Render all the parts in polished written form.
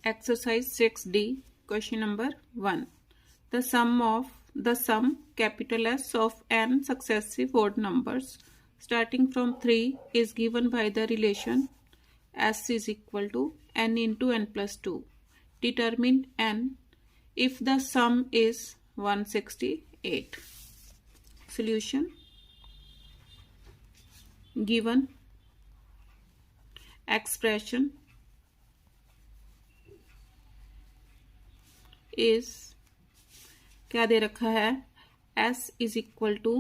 Exercise 6D, question number 1. The sum capital S of n successive odd numbers starting from 3 is given by the relation S is equal to n into n plus 2. Determine n if the sum is 168. Solution. Given expression is क्या दे रखा है s is equal to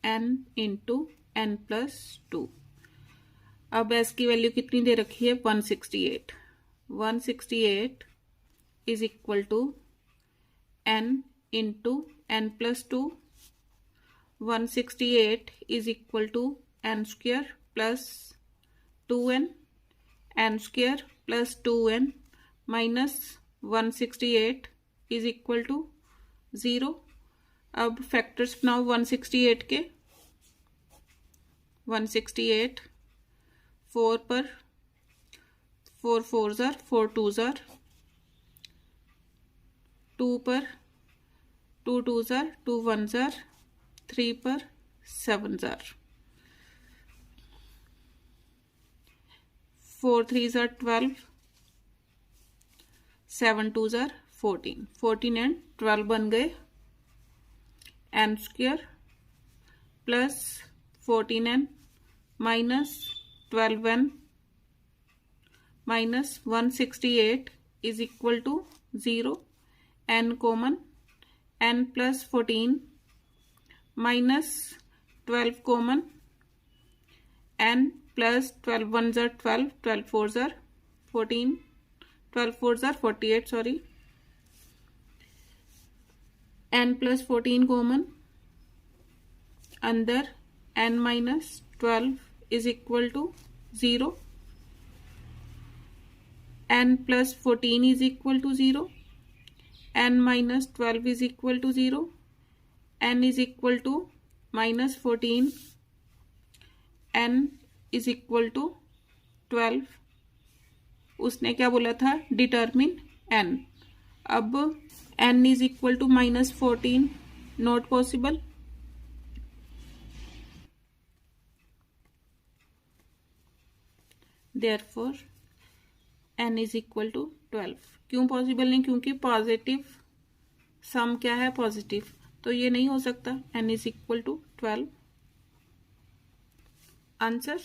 n into n plus 2। अब s की value कितनी दे रखी है 168। 168 is equal to n into n plus 2। 168 is equal to n square plus 2n, n square plus 2n minus 168 is equal to 0। अब factors बनाओ 168 के। 168 4 पर 4 4 jar 4 2 jar 2 पर 2 2 जार 2 1 जार 3 पर 7 जार 4 3 जार 12 7 2 जार 14 14 एंड 12 बन गए n square plus 14n minus 12n minus 168 is equal to 0। n common n plus 14 minus 12 common n plus 12 1 जार 12 12 4 जार 14 12 4 जार 48 सॉरी n प्लस 14 कॉमन अंदर n minus 12 is equal to 0। n plus 14 is equal to 0। n minus 12 is equal to 0। n is equal to minus 14 n is equal to 12। उसने क्या बोला था determine n। अब n is equal to minus 14 not possible. Therefore n is equal to 12। क्यों possible नहीं? क्योंकि positive सम क्या है पॉजिटिव, तो ये नहीं हो सकता। n is equal to 12। Answer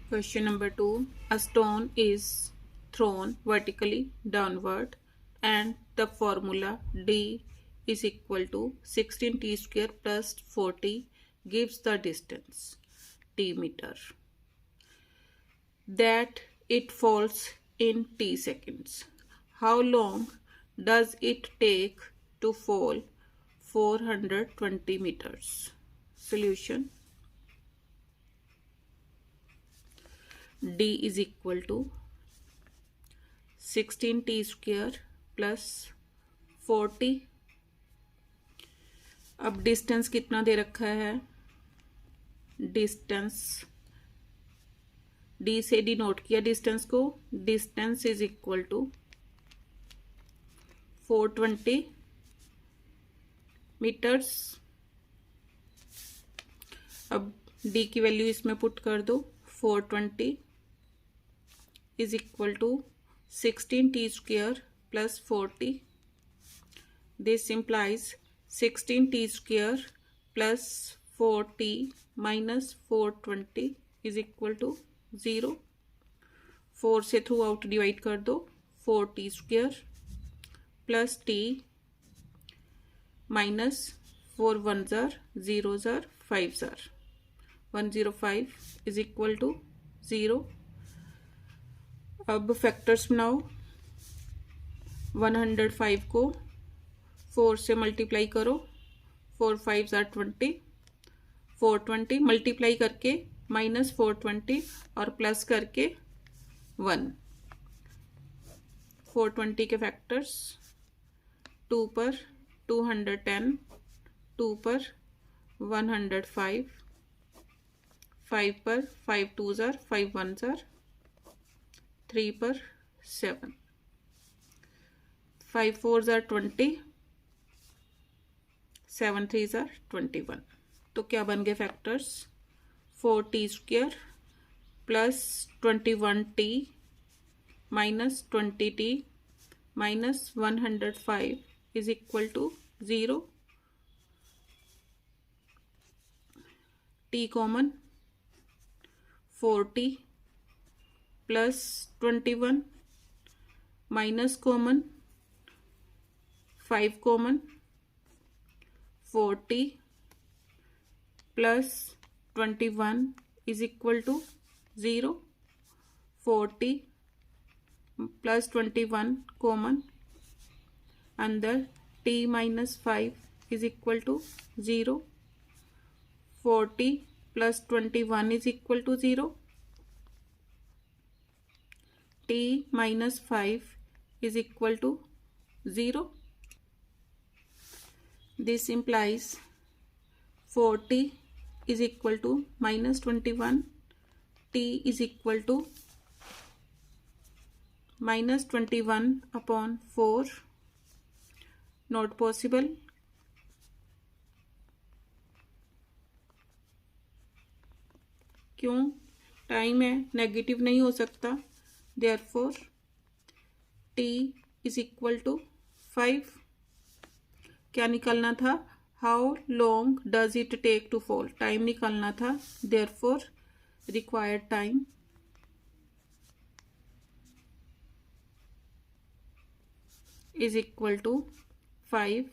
question number 2। A stone is thrown vertically downward and the formula d is equal to 16t square plus 40 gives the distance t meter that it falls in t seconds. How long does it take to fall 420 meters? Solution. d is equal to 16t square plus 40। अब distance कितना दे रखा है? Distance d से denote किया distance को। Distance is equal to 420 metres. अब d की वैल्यू इसमें पुट कर दो। 420 is equal to 16t square plus 40. This implies 16t square plus 40 minus 420 is equal to 0. 4 से थ्रू आउट डिवाइड कर दो। 4t square plus t minus 4 1 jar 0 jar 5 jar 105 is equal to 0। अब factors बनाओ। 105 को 4 से multiply करो। 4 5 jar 20 420 multiply करके minus 420 और प्लस करके 1। 420 के फैक्टर्स 2 पर 210 2 पर 105 5 पर 5 2 जार 5 1 जार 3 पर 7, 5 4s are 20, 7 3s are 21। तो क्या बन गए factors? 4t² plus 21t minus 20t minus 105 is equal to 0। t common, 4t plus 21 minus common, 5 common, 4t plus 21 is equal to 0। 4t plus 21 common, अंदर t minus 5 is equal to 0। 4t plus 21 is equal to 0। t minus 5 is equal to 0. This implies 4t is equal to minus 21, t is equal to minus 21 upon 4. Not possible. क्यों? Time है, negative नहीं हो सकता। Therefore t is equal to 5। क्या निकालना था? How long does it take to fall? Time निकालना था। Therefore required time is equal to 5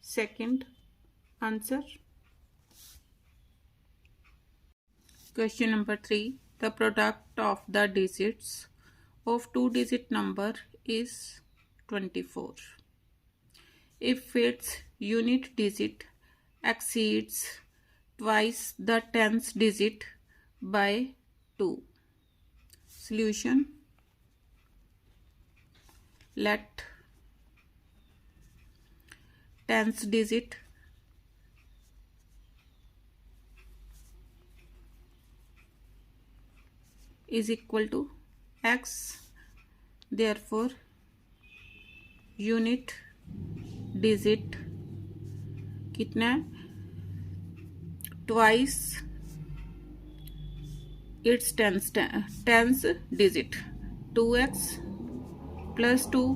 second। Answer. Question number 3. The product of the digits of two-digit number is 24. If its unit digit exceeds twice the tens digit by 2. Solution. Let tens digit is equal to x, therefore unit digit कितना है? Twice its tens digit, 2x plus 2।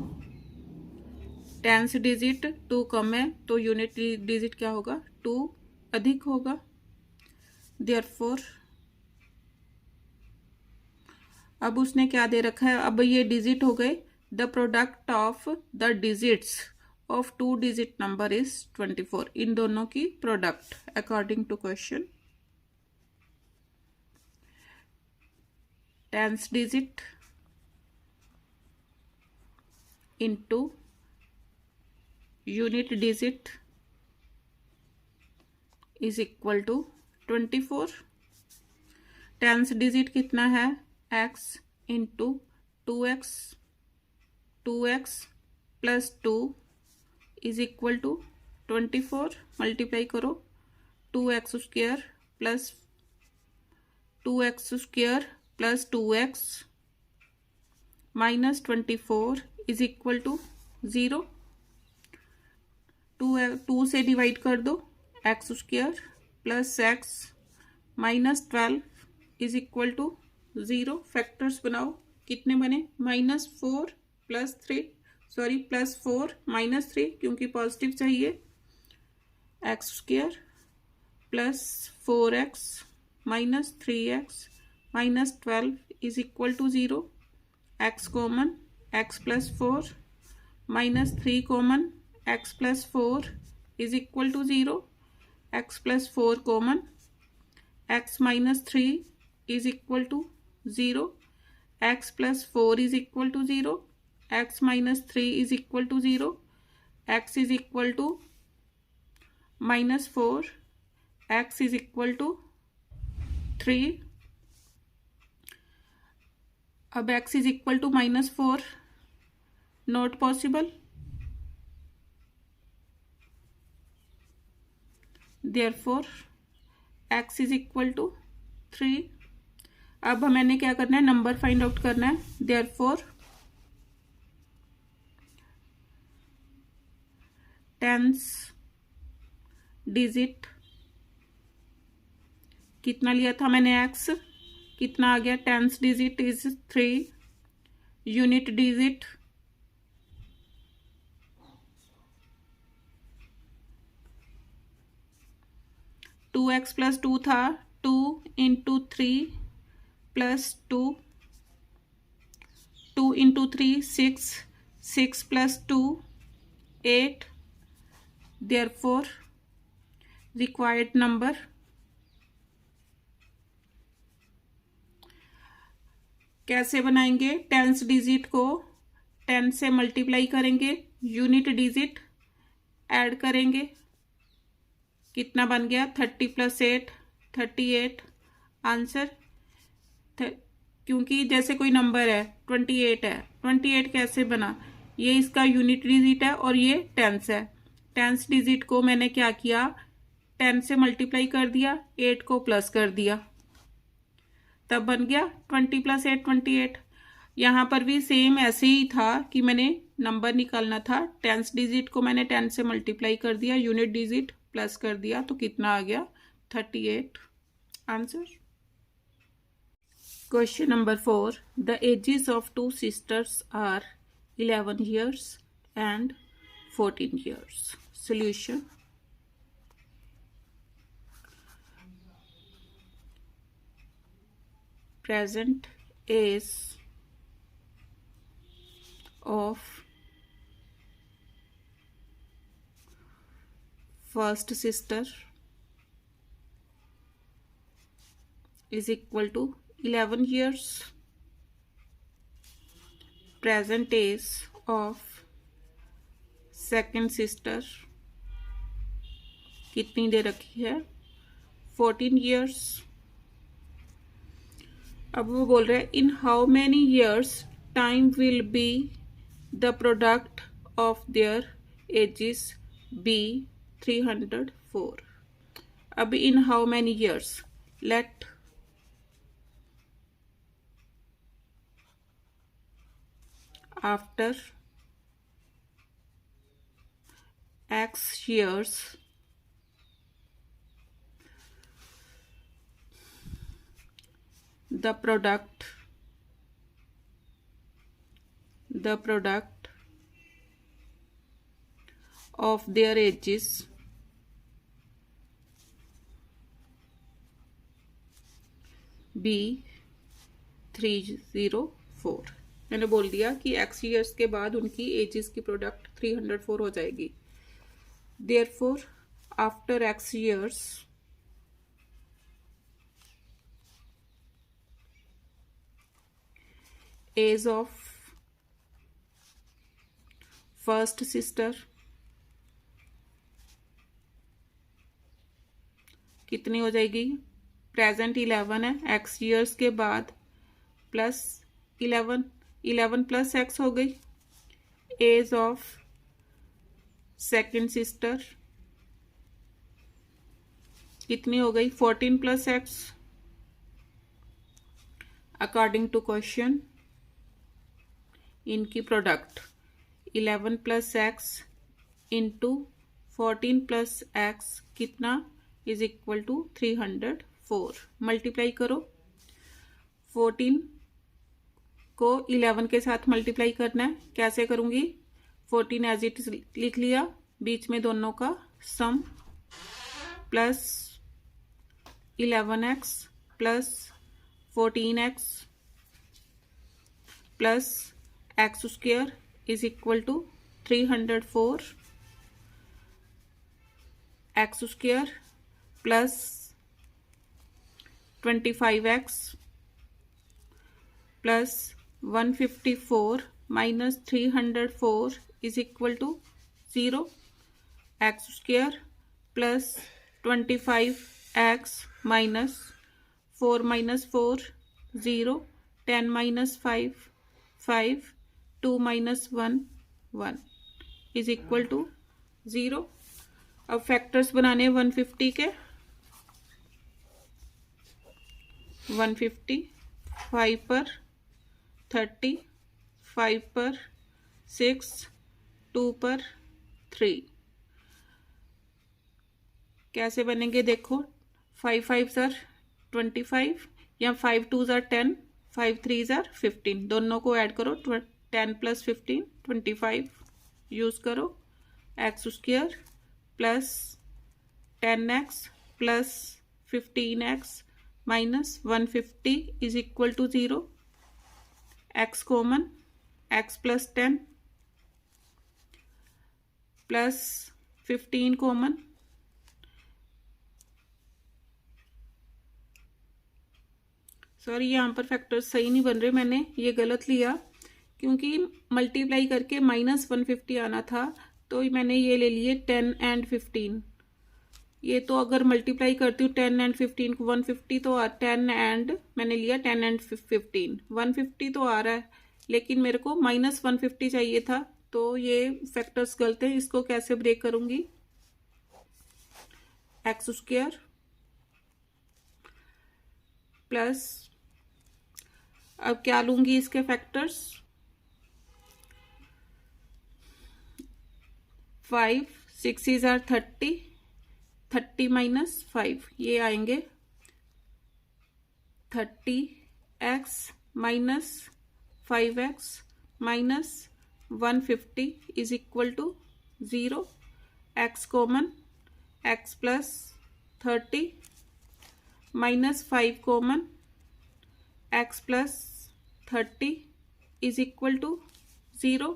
Tens digit 2 कम है तो unit digit क्या होगा? 2 अधिक होगा। Therefore अब उसने क्या दे रखा है? अब ये डिजिट हो गए। The product of the digits of two digit number is 24। इन दोनों की product according to question. Tens digit into unit digit is equal to 24। Tens digit कितना है? x into 2x, 2x plus 2 is equal to 24। Multiply करो। 2x square plus 2x minus 24 is equal to 0। 2 से divide कर दो। x square plus x minus 12 is equal to 0। Factors बनाओ। कितने बने? -4 plus 3, sorry +4 -3 क्योंकि पॉजिटिव चाहिए। x square plus 4x minus 3x minus 12 is equal to 0। x common, x plus 4 minus 3 common, x plus 4 is equal to 0। x plus 4 common, x minus 3 is equal to 0। x plus 4 is equal to 0। x minus 3 is equal to 0। x is equal to -4, x is equal to 3। अब x is equal to -4, not possible. Therefore x is equal to 3। अब मैंने क्या करना है? Number find out करना है। Therefore tense digit कितना लिया था मैंने x, कितना आ गया, tens digit is 3, unit digit 2x plus 2 था, 2 into 3 plus 2, 2 into 3 6, 6 plus 2 8, therefore required number कैसे बनाएंगे, टेंस डिजिट को 10 से मल्टीप्लाई करेंगे, यूनिट डिजिट ऐड करेंगे, कितना बन गया 30 प्लस 8 38, आंसर क्योंकि जैसे कोई नंबर है 28 है, 28 कैसे बना, ये इसका यूनिट डिजिट है और ये टेंस है, टेंस डिजिट को मैंने क्या किया 10 से मल्टीप्लाई कर दिया, 8 को प्लस कर दिया, तब बन गया 20 प्लस 8 28। यहाँ पर भी सेम ऐसे ही था कि मैंने नंबर निकालना था, टेंस डिजिट को मैंने 10 से मल्टीप्लाई कर दिया, यूनिट डिजिट प्लस कर दिया, तो कितना आ गया 38, answer. Question number 4, the ages of 2 sisters are 11 years and 14 years. Solution. Present age of first sister is equal to 11 years. Present age of second sister कितनी दे रखी है 14 years। अब वो बोल रहे हैं in how many years time will be the product of their ages be 304। अब in how many years, let after x years the product of their ages be 304। मैंने बोल दिया कि x years के बाद उनकी एजेस की प्रोडक्ट 304 हो जाएगी। Therefore, after x years, age of first sister कितनी हो जाएगी, प्रेजेंट 11 है, x years के बाद प्लस 11, 11 प्लस x हो गई, एज ऑफ सेकेंड सिस्टर कितनी हो गई 14 plus x. According to question इनकी product 11 plus x into 14 plus x कितना इज इक्वल टू 304। मल्टीप्लाई करो, 14 को 11 के साथ मल्टीप्लाई करना है, कैसे करूंगी, 14 एज इट लिख लिया, बीच में दोनों का sum, plus 11x plus 14x plus x square is equal to 304, x square plus 25x plus 154 minus 304 is equal to 0, x square plus 25x minus 4 minus 4 0, 10 minus 5 5, 2 minus 1 1 is equal to 0। अब factors बनाने 150 के, 150 5 पर 30, 5 पर 6, 2 पर 3, कैसे बनेंगे देखो, 5 5 ज़ार 25 या 5 2 ज़ार 10, 5 3 ज़ार 15, दोनों को ऐड करो, 10 + 15 25 यूज़ करो, एक्स स्क्वायर प्लस 10x प्लस 15x minus 150 is equal to 0, x common, x plus 10 plus 15 common, sorry यहाँ पर फैक्टर्स सही नहीं बन रहे, मैंने ये गलत लिया क्योंकि मल्टीप्लाई करके -150 आना था, तो मैंने ये ले लिए 10 एंड 15। ये तो अगर मल्टीप्लाई करती हूँ 10 एंड 15 को 150 तो 10 एंड मैंने लिया 10 एंड 15 150 तो आ रहा है, लेकिन मेरे को -150 चाहिए था, तो ये फैक्टर्स गलत हैं। इसको कैसे ब्रेक करूंगी, एक्स स्क्वायर प्लस, अब क्या लूंगी इसके फैक्टर्स, 5 6 ज़ार 30, 30 माइनस 5 ये आएंगे 30x minus 5x minus 150 is equal to 0, x common, x plus 30 minus 5 common, x plus 30 is equal to 0,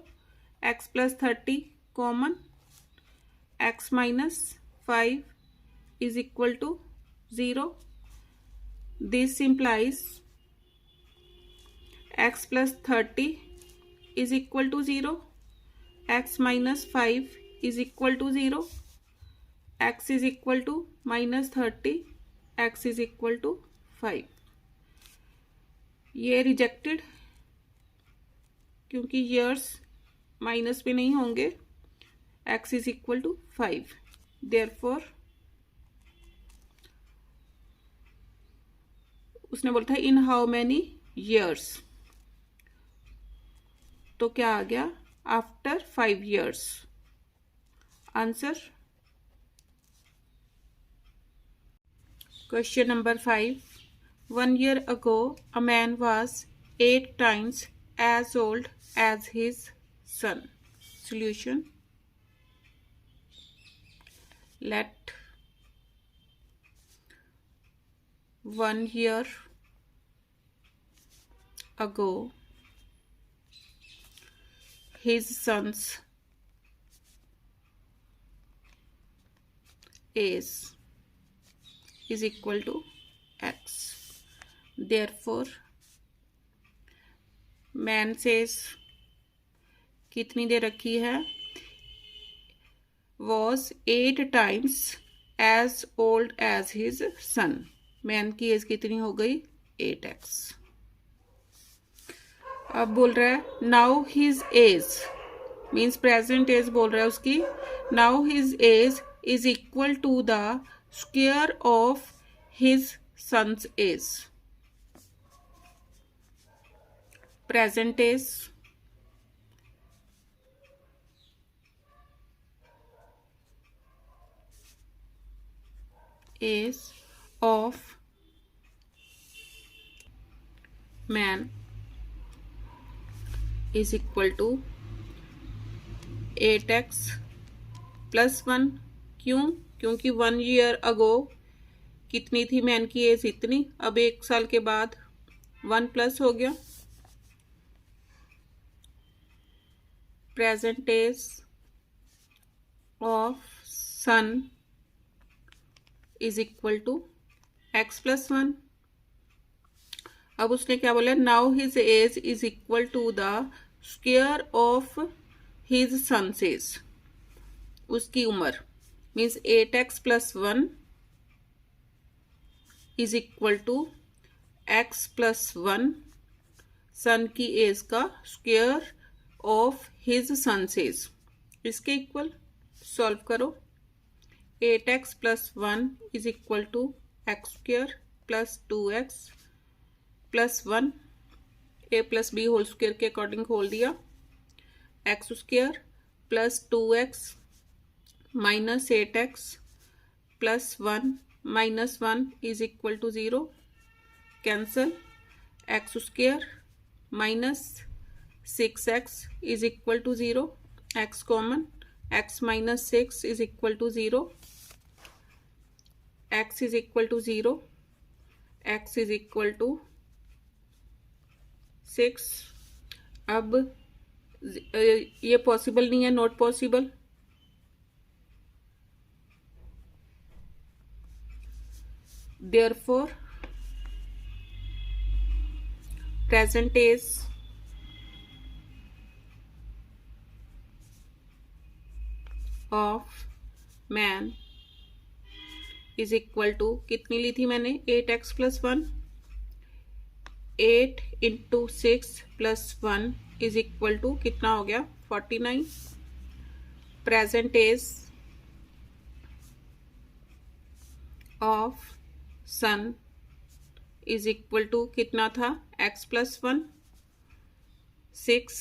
x plus 30 common, x minus 5 is equal to 0. This implies x plus 30 is equal to 0, x minus 5 is equal to 0, x is equal to minus 30, x is equal to 5. ये rejected क्योंकि years minus में नहीं होंगे, x is equal to 5. Therefore उसने बोला था इन how many years, तो क्या आ गया, after 5 years. Answer question number 5, 1 year ago a man was 8 times as old as his son. Solution, let 1 year ago his son's age is equal to x. Therefore man says कितनी दे रखी है, was 8 times as old as his son. Man की age कितनी हो गई, 8x. अब बोल रहा है now his age, means present age बोल रहा है उसकी, now his age is equal to the square of his son's age. Present age of man is equal to 8x plus 1. क्यों, क्योंकि 1 year ago कितनी थी मैन की एज, इतनी, अब 1 साल के बाद 1 प्लस हो गया. Present age of son is equal to x plus 1. अब उसने क्या बोला, now his age is equal to the square of his son's age, उसकी उम्र, means 8x plus 1 is equal to x plus 1 son की age का square of his son's age, इसके equal. Solve करो, 8x plus 1 is equal to x square plus 2x plus 1, a plus B whole square के according खोल दिया, x square plus 2x minus 8x plus 1 minus 1 is equal to 0, cancel, x square minus 6x is equal to 0, x common, x minus 6 is equal to 0, x is equal to 0, x is equal to 6। अब ये possible नहीं है, not possible, therefore present is of man is equal to, कितनी ली थी मैंने, 8x plus 1, 8 into 6 plus 1 is equal to कितना हो गया, 49। Present is of son is equal to कितना था, x plus 1, 6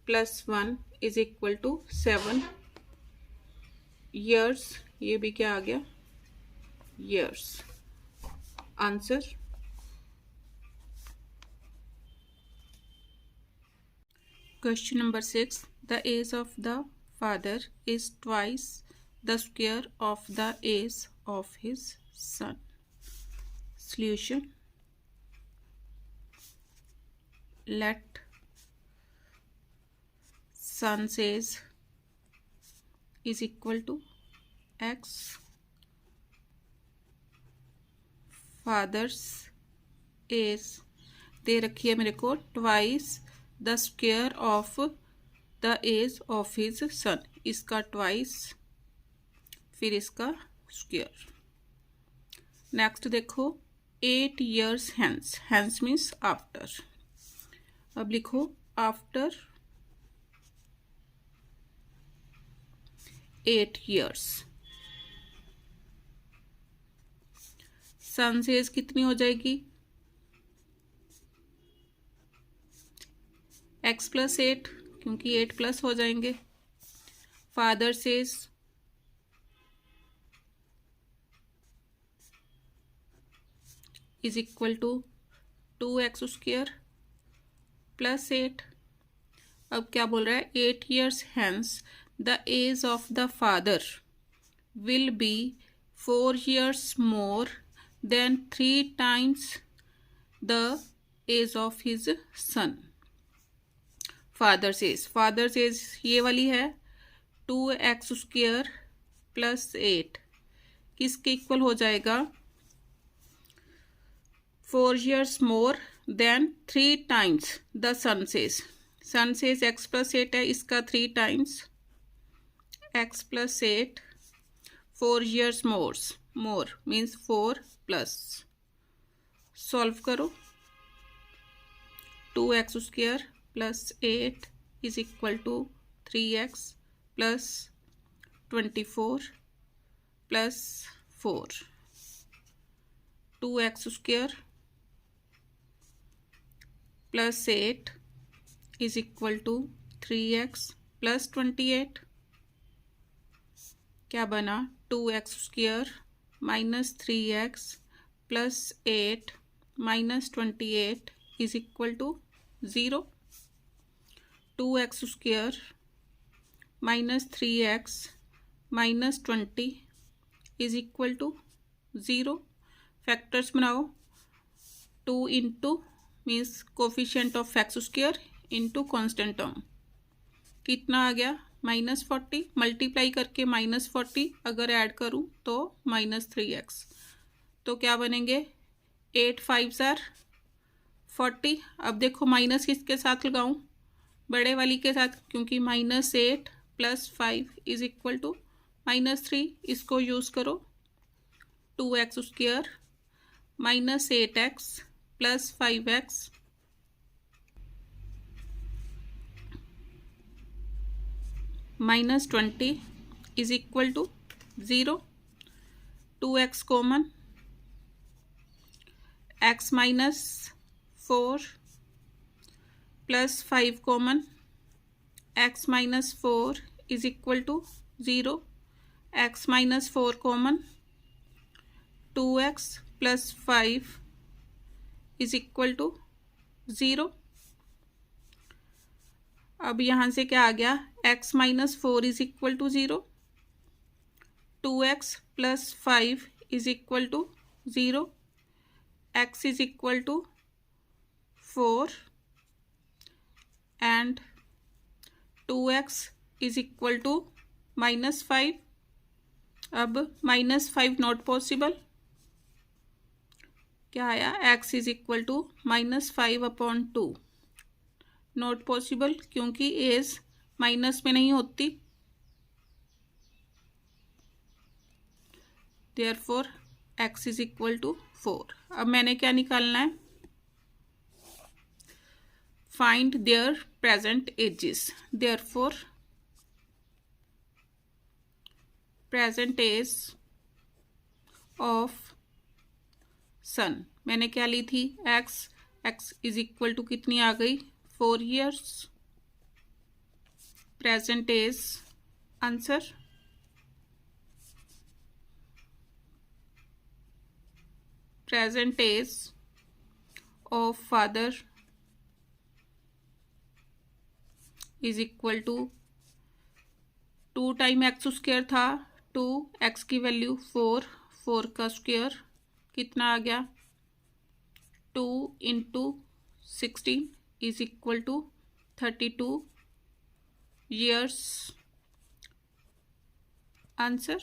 plus 1 is equal to 7 years, ये भी क्या आ गया, years. Answer. Question number 6. The age of the father is twice the square of the age of his son. Solution. Let son's age is equal to x, father's age दे रखी है मेरे को twice the square of the age of his son, इसका twice फिर इसका स्क्वायर। Next देखो 8 years hence, hence means after, अब लिखो आफ्टर 8 years सन से एज कितनी हो जाएगी, x प्लस 8, क्योंकि 8 प्लस हो जाएंगे, father's age is equal to 2x square plus 8। अब क्या बोल रहा है, 8 years hence the age of the father will be 4 years more than 3 times the age of his son. Father's age ये वाली है 2x स्क्वायर प्लस 8, किसके equal हो जाएगा, 4 years more than 3 times the son's age. son's age x plus 8 है, इसका 3 times x plus 8, 4 years more means 4 plus, solve करो, 2x square plus 8 is equal to 3x plus 24 plus 4, 2x square plus 8 is equal to 3x plus 28, क्या बना, 2x square minus 3x plus 8 minus 28 is equal to 0, 2x square minus 3x minus 20 is equal to 0। Factors बनाओ, 2 into means coefficient of x square into constant term, कितना आ गया, -40, multiply करके -40 अगर add करूं तो -3x, तो क्या बनेंगे, 8 5s are 40। अब देखो माइनस किसके साथ लगाऊं, बड़े वाली के साथ, क्योंकि -8 प्लस 5 इज इक्वल टू -3, इसको यूज करो, 2x square minus 8x plus 5x -20 is equal to 0, 2x common, x minus 4 plus 5 common, x minus 4 is equal to 0, x minus 4 common, 2x plus 5 is equal to 0। अब यहाँ से क्या आ गया, x minus 4 is equal to 0, 2x plus 5 is equal to 0, x is equal to 4 and 2x is equal to minus 5। अब minus 5 not possible, क्या आया, x is equal to minus 5/2, not possible क्योंकि एज माइनस में नहीं होती, therefore x is equal to 4। अब मैंने क्या निकालना है, find their present ages, therefore present age of son, मैंने क्या ली थी, x इज इक्वल टू कितनी आ गई, 4 years। Present age answer, present age of father is equal to 2 time x square था 2, x की वैल्यू 4, 4 का स्क्वायर कितना आ गया, 2 into 16 is equal to 32 years answer.